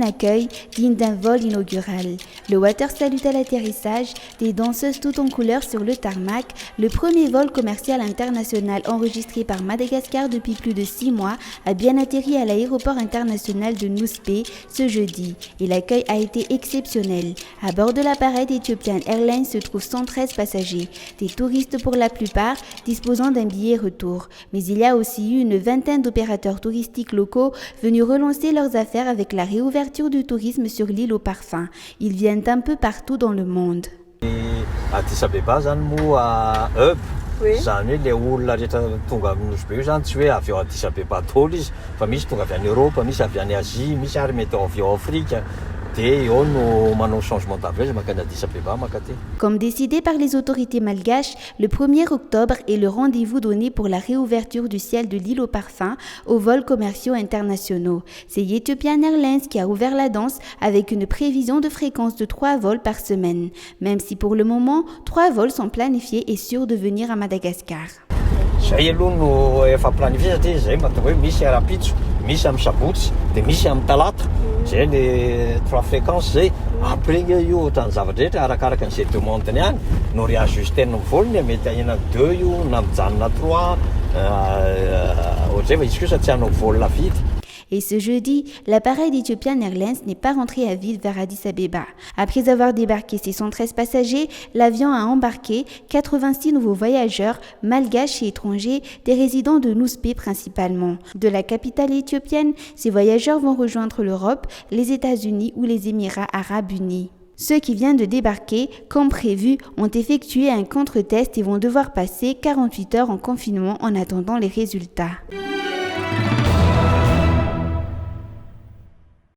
accueil digne d'un vol inaugural. Le water salute à l'atterrissage, des danseuses tout en couleurs sur le tarmac, le premier vol commercial international enregistré par Madagascar depuis plus de 6 mois a bien atterri à l'aéroport international de Nouspe ce jeudi et l'accueil a été exceptionnel. À bord de l'appareil d'Ethiopian Airlines se trouvent 113 passagers, des touristes pour la plupart disposant d'un billet retour. Mais il y a aussi eu une vingtaine d'opérateurs touristiques locaux venus relancer leurs affaires avec la réouverture du tourisme sur l'île aux parfums. Ils viennent un peu partout dans le monde. Addis Abeba zany moa hub zany hoe le olona rehetra tonga amin'ny Nosy be io zany tsy hoe avy ao Addis Abeba daholo izy fa misy tonga avy any Europe, misy avy any Asie, misy ary mety avy ao Afrika. Comme décidé par les autorités malgaches, le 1er octobre est le rendez-vous donné pour la réouverture du ciel de l'île aux parfums aux vols commerciaux internationaux. C'est Ethiopian Airlines qui a ouvert la danse avec une prévision de fréquence de 3 vols par semaine, même si pour le moment, 3 vols sont planifiés et sûrs de venir à Madagascar. Zay aloha no efa planifié satria zay mahatonga hoe misy arapitso, misy amin'ny sabotsy, dia misy amin'ny talata. Zay le 3 fréquences zay. Après io ohatran'ny zavatra rehetra arakaraka an'izay demandeny ihany no réajustena ny volony mety ahena 2 io na mijanona 3 ohatr'izay fa izy kosa tsy hanao vol vide. Et ce jeudi, l'appareil d'Ethiopian Airlines n'est pas rentré à vide vers Addis Abeba. Après avoir débarqué ses 113 passagers, l'avion a embarqué 86 nouveaux voyageurs, malgaches et étrangers, des résidents de Nouspe principalement. De la capitale éthiopienne, ces voyageurs vont rejoindre l'Europe, les États-Unis ou les Émirats arabes unis. Ceux qui viennent de débarquer, comme prévu, ont effectué un contre-test et vont devoir passer 48 heures en confinement en attendant les résultats.